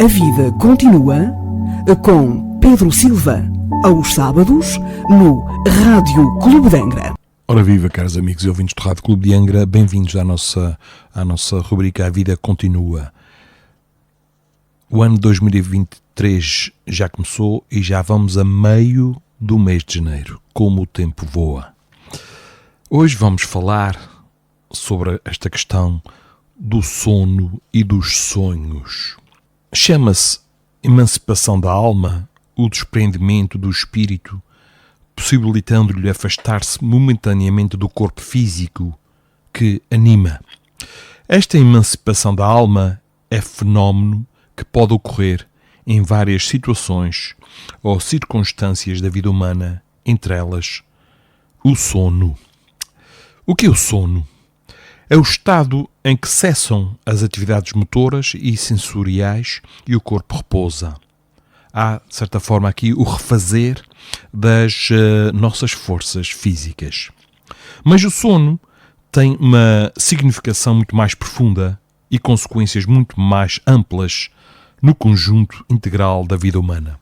A vida continua com Pedro Silva, aos sábados, no Rádio Clube de Angra. Ora viva, caros amigos e ouvintes do Rádio Clube de Angra, bem-vindos à nossa rubrica A Vida Continua. O ano 2023 já começou e já vamos a meio do mês de janeiro, como o tempo voa. Hoje vamos falar sobre esta questão do sono e dos sonhos. Chama-se emancipação da alma, o desprendimento do espírito, possibilitando-lhe afastar-se momentaneamente do corpo físico que anima. Esta emancipação da alma é fenómeno que pode ocorrer em várias situações ou circunstâncias da vida humana, entre elas o sono. O que é o sono? É o estado em que cessam as atividades motoras e sensoriais e o corpo repousa. Há, de certa forma, aqui o refazer das nossas forças físicas. Mas o sono tem uma significação muito mais profunda e consequências muito mais amplas no conjunto integral da vida humana.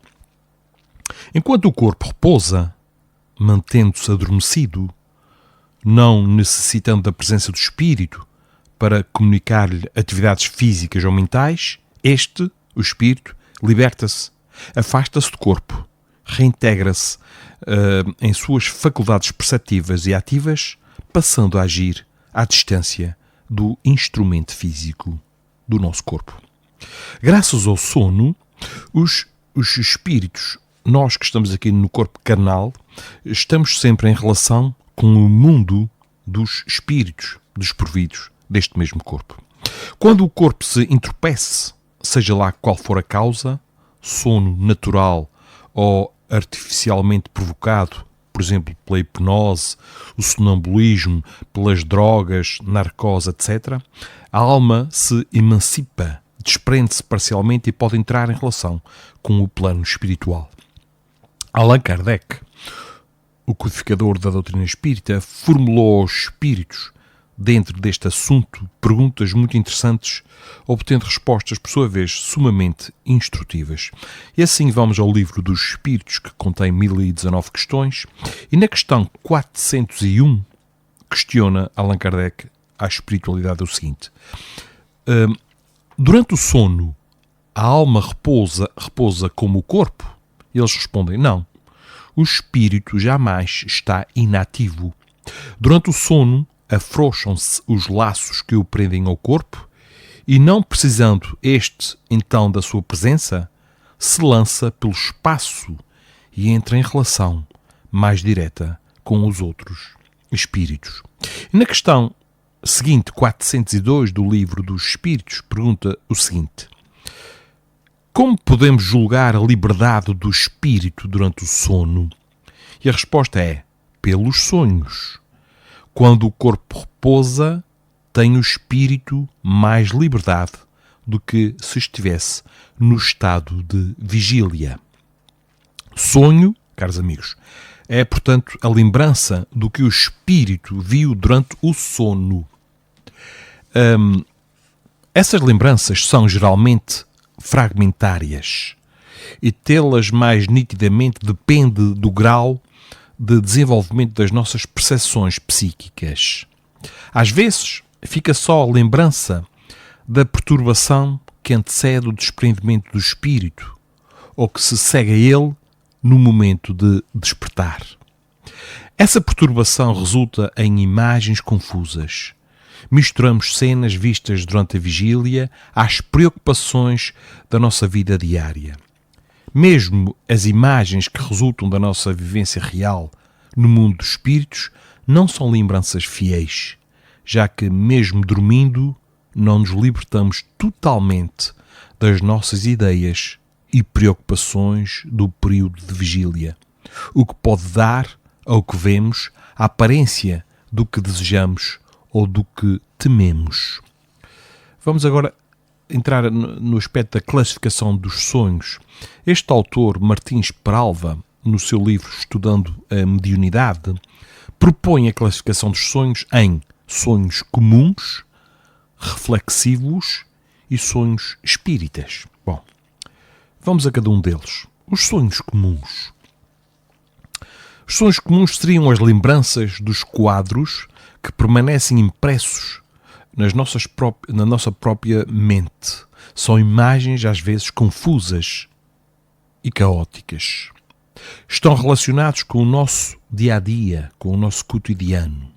Enquanto o corpo repousa, mantendo-se adormecido, não necessitando da presença do espírito para comunicar-lhe atividades físicas ou mentais, o espírito, liberta-se, afasta-se do corpo, reintegra-se em suas faculdades perceptivas e ativas, passando a agir à distância do instrumento físico do nosso corpo. Graças ao sono, os espíritos, nós que estamos aqui no corpo carnal, estamos sempre em relação com o mundo dos espíritos desprovidos deste mesmo corpo. Quando o corpo se entorpece, seja lá qual for a causa, sono natural ou artificialmente provocado, por exemplo, pela hipnose, o sonambulismo, pelas drogas, narcose, etc., a alma se emancipa, desprende-se parcialmente e pode entrar em relação com o plano espiritual. Allan Kardec, o codificador da doutrina espírita, formulou aos espíritos, dentro deste assunto, perguntas muito interessantes, obtendo respostas, por sua vez, sumamente instrutivas. E assim vamos ao livro dos Espíritos, que contém 1019 questões, e na questão 401, questiona Allan Kardec à espiritualidade o seguinte: durante o sono, a alma repousa como o corpo? E eles respondem, não. O espírito jamais está inativo. Durante o sono, afrouxam-se os laços que o prendem ao corpo e, não precisando este, então, da sua presença, se lança pelo espaço e entra em relação mais direta com os outros espíritos. E na questão seguinte, 402 do livro dos Espíritos, pergunta o seguinte: como podemos julgar a liberdade do espírito durante o sono? E a resposta é: pelos sonhos. Quando o corpo repousa, tem o espírito mais liberdade do que se estivesse no estado de vigília. Sonho, caros amigos, é, portanto, a lembrança do que o espírito viu durante o sono. Essas lembranças são geralmente fragmentárias e tê-las mais nitidamente depende do grau de desenvolvimento das nossas percepções psíquicas. Às vezes, fica só a lembrança da perturbação que antecede o desprendimento do espírito ou que se segue a ele no momento de despertar. Essa perturbação resulta em imagens confusas. Misturamos cenas vistas durante a vigília às preocupações da nossa vida diária. Mesmo as imagens que resultam da nossa vivência real no mundo dos espíritos não são lembranças fiéis, já que, mesmo dormindo, não nos libertamos totalmente das nossas ideias e preocupações do período de vigília, o que pode dar ao que vemos a aparência do que desejamos ou do que tememos. Vamos agora entrar no aspecto da classificação dos sonhos. Este autor, Martins Peralva, no seu livro Estudando a Mediunidade, propõe a classificação dos sonhos em sonhos comuns, reflexivos e sonhos espíritas. Bom, Vamos a cada um deles. Os sonhos comuns. Os sonhos comuns seriam as lembranças dos quadros que permanecem impressos na nossa própria mente. São imagens, às vezes, confusas e caóticas. Estão relacionados com o nosso dia-a-dia, com o nosso cotidiano.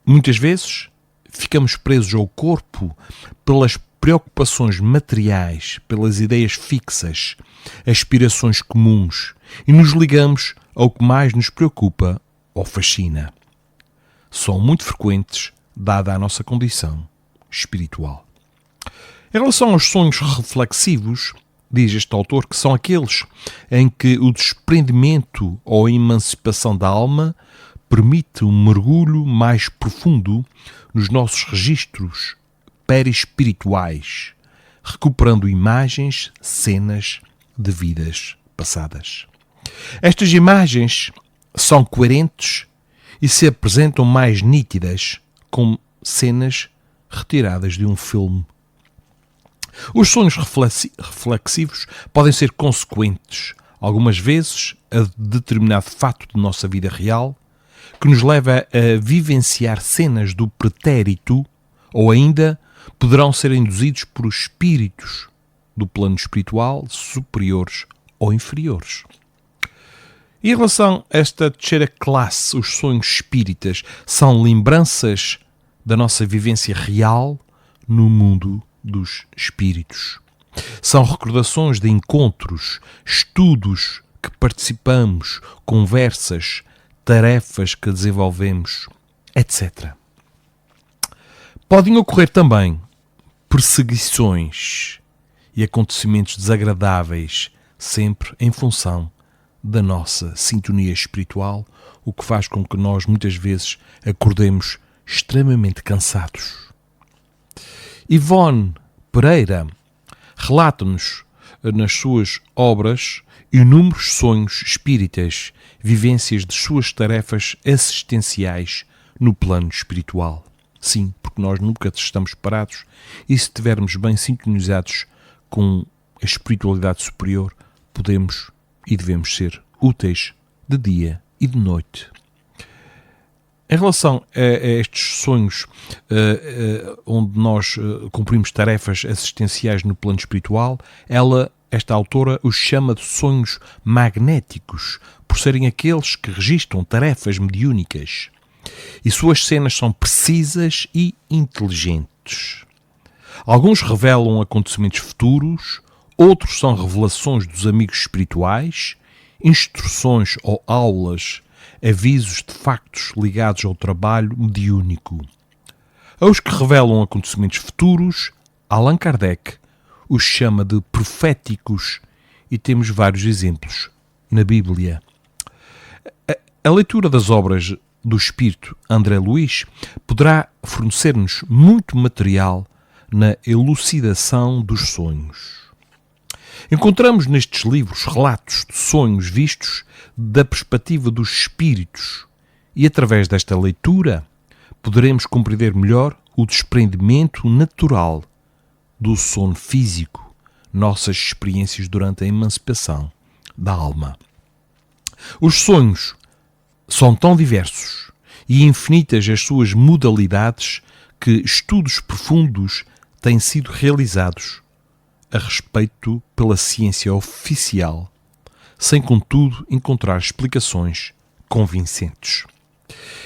Muitas vezes ficamos presos ao corpo pelas preocupações materiais, pelas ideias fixas, aspirações comuns e nos ligamos ao que mais nos preocupa ou fascina. São muito frequentes, dada a nossa condição espiritual. Em relação aos sonhos reflexivos, diz este autor que são aqueles em que o desprendimento ou a emancipação da alma permite um mergulho mais profundo nos nossos registros perispirituais, recuperando imagens, cenas de vidas passadas. Estas imagens são coerentes e se apresentam mais nítidas, como cenas retiradas de um filme. Os sonhos reflexivos podem ser consequentes, algumas vezes, a determinado fato de nossa vida real, que nos leva a vivenciar cenas do pretérito, ou ainda poderão ser induzidos por espíritos do plano espiritual, superiores ou inferiores. Em relação a esta terceira classe, os sonhos espíritas são lembranças da nossa vivência real no mundo dos espíritos. São recordações de encontros, estudos que participamos, conversas, tarefas que desenvolvemos, etc. Podem ocorrer também perseguições e acontecimentos desagradáveis, sempre em função da nossa sintonia espiritual, o que faz com que nós muitas vezes acordemos extremamente cansados. Ivone Pereira relata-nos nas suas obras inúmeros sonhos espíritas, vivências de suas tarefas assistenciais no plano espiritual. Sim, porque nós nunca estamos parados e se estivermos bem sintonizados com a espiritualidade superior, podemos e devemos ser úteis de dia e de noite. Em relação a estes sonhos onde nós cumprimos tarefas assistenciais no plano espiritual, esta autora os chama de sonhos magnéticos, por serem aqueles que registram tarefas mediúnicas. E suas cenas são precisas e inteligentes. Alguns revelam acontecimentos futuros, outros são revelações dos amigos espirituais, instruções ou aulas, avisos de factos ligados ao trabalho mediúnico. Aos que revelam acontecimentos futuros, Allan Kardec os chama de proféticos e temos vários exemplos na Bíblia. A leitura das obras do Espírito André Luiz poderá fornecer-nos muito material na elucidação dos sonhos. Encontramos nestes livros relatos de sonhos vistos da perspectiva dos espíritos e, através desta leitura, poderemos compreender melhor o desprendimento natural do sono físico, nossas experiências durante a emancipação da alma. Os sonhos são tão diversos e infinitas as suas modalidades que estudos profundos têm sido realizados a respeito pela ciência oficial, sem contudo encontrar explicações convincentes.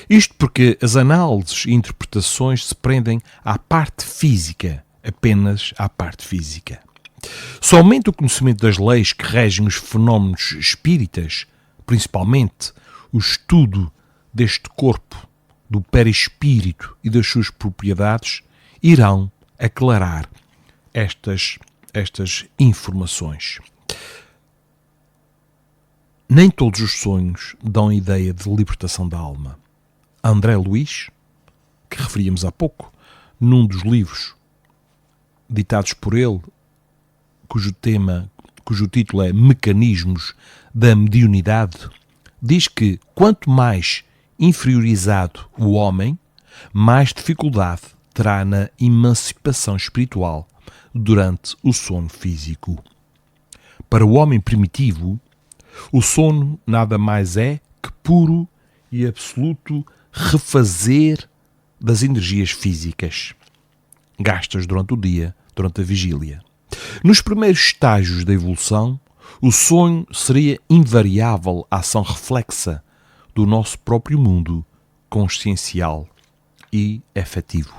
Isto porque as análises e interpretações se prendem à parte física, apenas à parte física. Somente o conhecimento das leis que regem os fenómenos espíritas, principalmente o estudo deste corpo, do perispírito e das suas propriedades, irão aclarar estas informações. Nem todos os sonhos dão a ideia de libertação da alma. André Luiz, que referíamos há pouco, num dos livros ditados por ele, cujo título é Mecanismos da Mediunidade, diz que quanto mais inferiorizado o homem, mais dificuldade terá na emancipação espiritual durante o sono físico. Para o homem primitivo, o sono nada mais é que puro e absoluto refazer das energias físicas gastas durante o dia, durante a vigília. Nos primeiros estágios da evolução, o sonho seria invariável ação reflexa do nosso próprio mundo consciencial e efetivo.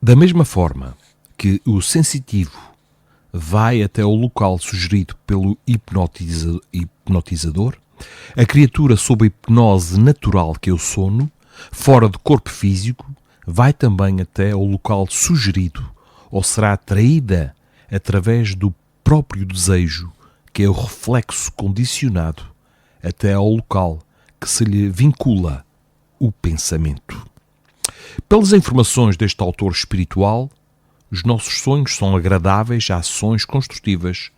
Da mesma forma que o sensitivo vai até o local sugerido pelo hipnotizador, a criatura sob a hipnose natural que é o sono, fora do corpo físico, vai também até ao local sugerido ou será atraída através do próprio desejo, que é o reflexo condicionado, até ao local que se lhe vincula o pensamento. Pelas informações deste autor espiritual, os nossos sonhos são agradáveis a ações construtivas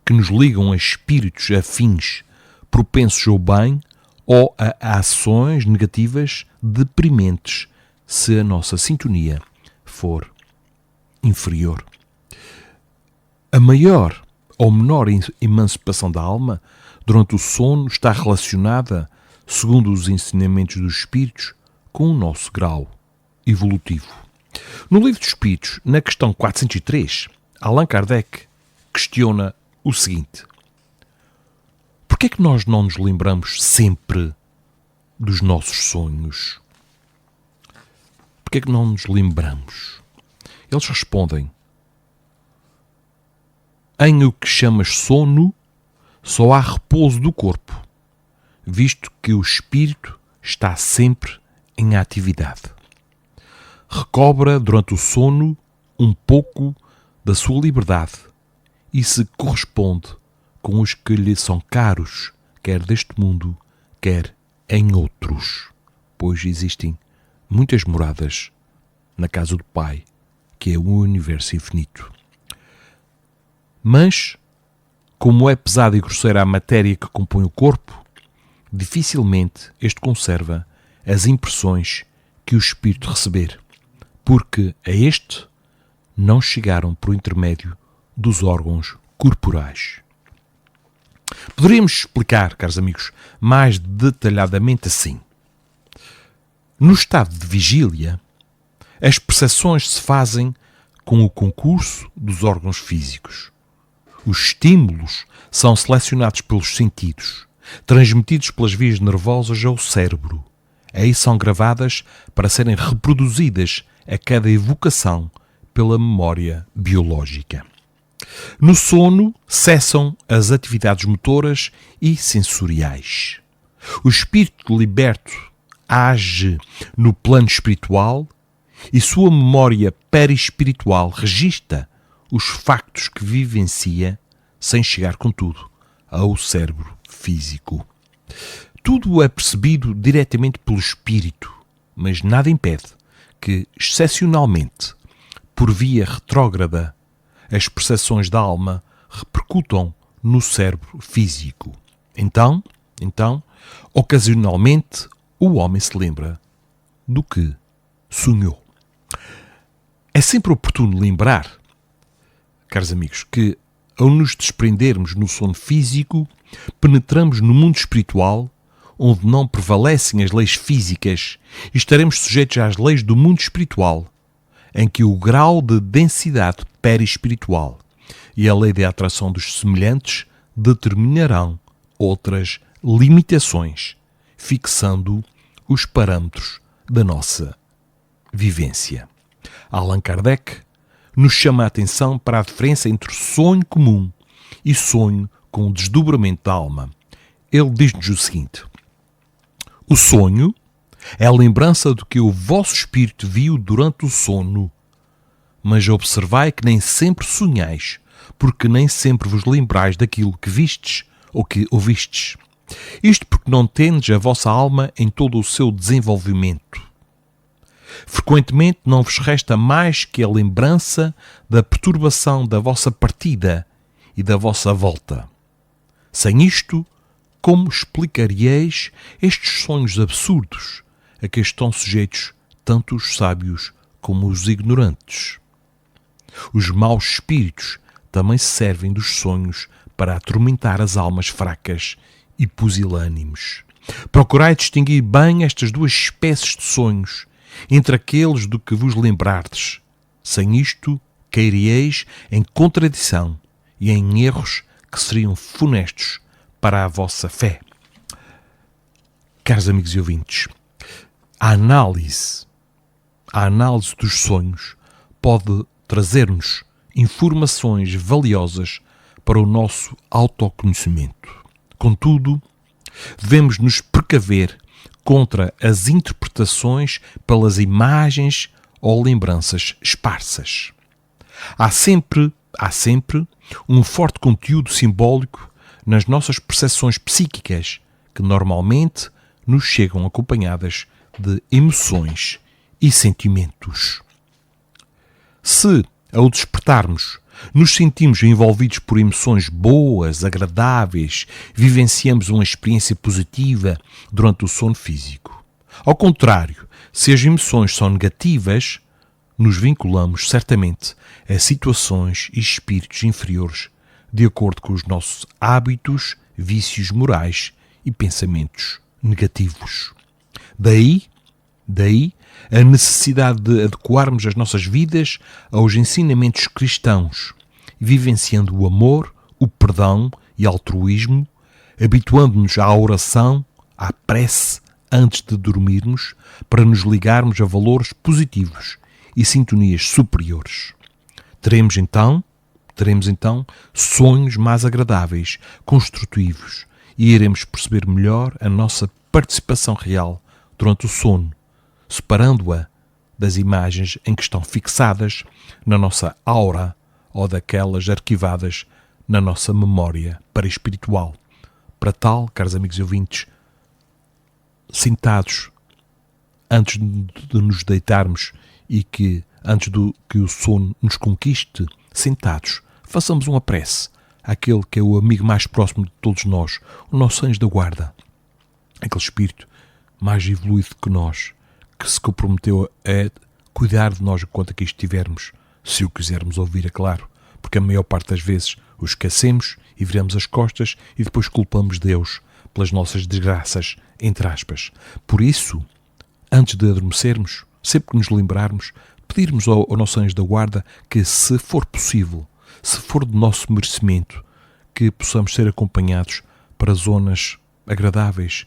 que nos ligam a espíritos afins, propensos ao bem, ou a ações negativas deprimentes se a nossa sintonia for inferior. A maior ou menor emancipação da alma durante o sono está relacionada, segundo os ensinamentos dos espíritos, com o nosso grau evolutivo. No Livro dos Espíritos, na questão 403, Allan Kardec questiona o seguinte: por que é que nós não nos lembramos sempre dos nossos sonhos? Por que é que não nos lembramos? Eles respondem: em o que chamas sono, só há repouso do corpo, visto que o espírito está sempre em atividade. Recobra durante o sono um pouco da sua liberdade e se corresponde com os que lhe são caros, quer deste mundo, quer em outros, pois existem muitas moradas na casa do Pai, que é o universo infinito. Mas, como é pesada e grosseira a matéria que compõe o corpo, dificilmente este conserva as impressões que o espírito receber, porque a este não chegaram por intermédio dos órgãos corporais. Poderíamos explicar, caros amigos, mais detalhadamente assim. No estado de vigília, as percepções se fazem com o concurso dos órgãos físicos. Os estímulos são selecionados pelos sentidos, transmitidos pelas vias nervosas ao cérebro. Aí são gravadas para serem reproduzidas a cada evocação pela memória biológica. No sono, cessam as atividades motoras e sensoriais. O espírito liberto age no plano espiritual e sua memória perispiritual registra os factos que vivencia, sem chegar, contudo, ao cérebro físico. Tudo é percebido diretamente pelo espírito, mas nada impede que, excepcionalmente, por via retrógrada, as percepções da alma repercutam no cérebro físico. Então, ocasionalmente, o homem se lembra do que sonhou. É sempre oportuno lembrar, caros amigos, que ao nos desprendermos no sono físico, penetramos no mundo espiritual, onde não prevalecem as leis físicas, e estaremos sujeitos às leis do mundo espiritual, em que o grau de densidade perispiritual e a lei de atração dos semelhantes determinarão outras limitações, fixando os parâmetros da nossa vivência. Allan Kardec nos chama a atenção para a diferença entre sonho comum e sonho com desdobramento da alma. Ele diz-nos o seguinte: o sonho é a lembrança do que o vosso espírito viu durante o sono, mas observai que nem sempre sonhais, porque nem sempre vos lembrais daquilo que vistes ou que ouvistes. Isto porque não tendes a vossa alma em todo o seu desenvolvimento. Frequentemente não vos resta mais que a lembrança da perturbação da vossa partida e da vossa volta. Sem isto, como explicaríeis estes sonhos absurdos a que estão sujeitos tanto os sábios como os ignorantes. Os maus espíritos também se servem dos sonhos para atormentar as almas fracas e pusilânimes. Procurai distinguir bem estas duas espécies de sonhos entre aqueles do que vos lembrardes. Sem isto, cairíeis em contradição e em erros que seriam funestos para a vossa fé. Caros amigos e ouvintes, a análise dos sonhos pode trazer-nos informações valiosas para o nosso autoconhecimento. Contudo, devemos nos precaver contra as interpretações pelas imagens ou lembranças esparsas. Há sempre um forte conteúdo simbólico nas nossas percepções psíquicas que normalmente nos chegam acompanhadas de emoções e sentimentos. Se, ao despertarmos, nos sentimos envolvidos por emoções boas, agradáveis, vivenciamos uma experiência positiva durante o sono físico. Ao contrário, se as emoções são negativas, nos vinculamos certamente a situações e espíritos inferiores, de acordo com os nossos hábitos, vícios morais e pensamentos negativos. Daí a necessidade de adequarmos as nossas vidas aos ensinamentos cristãos, vivenciando o amor, o perdão e altruísmo, habituando-nos à oração, à prece antes de dormirmos, para nos ligarmos a valores positivos e sintonias superiores. Teremos então sonhos mais agradáveis, construtivos, e iremos perceber melhor a nossa participação real durante o sono, separando-a das imagens em que estão fixadas na nossa aura ou daquelas arquivadas na nossa memória paraespiritual. Para tal, caros amigos e ouvintes, sentados, antes de nos deitarmos e que antes que o sono nos conquiste, sentados, façamos uma prece àquele que é o amigo mais próximo de todos nós, o nosso anjo da guarda, aquele espírito mais evoluído que nós, que se comprometeu a cuidar de nós enquanto aqui estivermos, se o quisermos ouvir, é claro, porque a maior parte das vezes o esquecemos e viramos as costas e depois culpamos Deus pelas nossas desgraças, entre aspas. Por isso, antes de adormecermos, sempre que nos lembrarmos, pedirmos ao nosso anjo da guarda que, se for possível, se for do nosso merecimento, que possamos ser acompanhados para zonas agradáveis,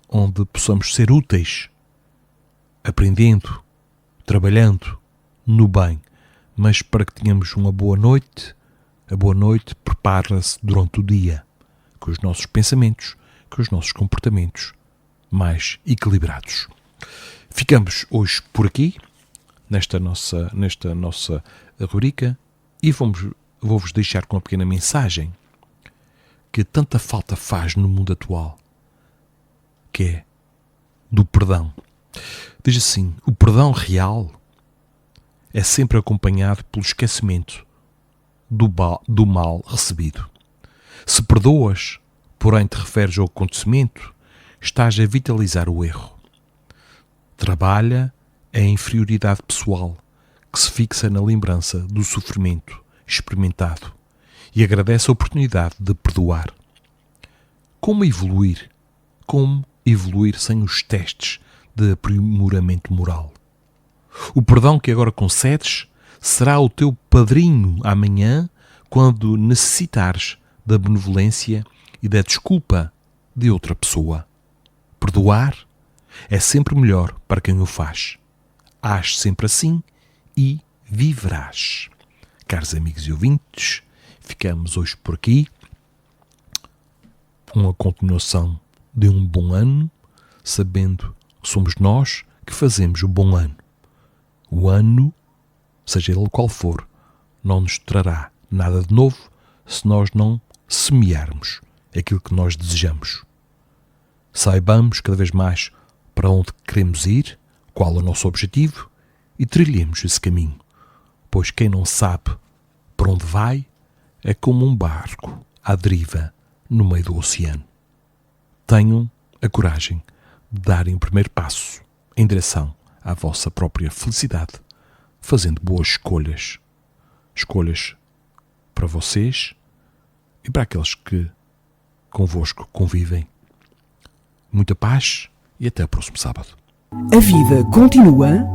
onde possamos ser úteis, aprendendo, trabalhando no bem, mas para que tenhamos uma boa noite. A boa noite prepara-se durante o dia, com os nossos pensamentos, com os nossos comportamentos mais equilibrados. Ficamos hoje por aqui, nesta nossa rubrica, e vou-vos deixar com uma pequena mensagem que tanta falta faz no mundo atual, que é do perdão. Diz assim: o perdão real é sempre acompanhado pelo esquecimento do mal recebido. Se perdoas, porém te referes ao acontecimento, estás a vitalizar o erro. Trabalha a inferioridade pessoal que se fixa na lembrança do sofrimento experimentado e agradece a oportunidade de perdoar. Como evoluir? Como evoluir sem os testes de aprimoramento moral? O perdão que agora concedes será o teu padrinho amanhã, quando necessitares da benevolência e da desculpa de outra pessoa. Perdoar é sempre melhor para quem o faz. Age sempre assim e viverás. Caros amigos e ouvintes, ficamos hoje por aqui. Uma continuação de um bom ano, sabendo que somos nós que fazemos o bom ano. O ano, seja ele qual for, não nos trará nada de novo se nós não semearmos aquilo que nós desejamos. Saibamos cada vez mais para onde queremos ir, qual é o nosso objetivo, e trilhemos esse caminho, pois quem não sabe para onde vai é como um barco à deriva no meio do oceano. Tenham a coragem de darem o primeiro passo em direção à vossa própria felicidade, fazendo boas escolhas. Escolhas para vocês e para aqueles que convosco convivem. Muita paz e até o próximo sábado. A vida continua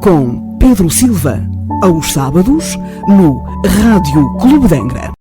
com Pedro Silva, aos sábados, no Rádio Clube de Angra.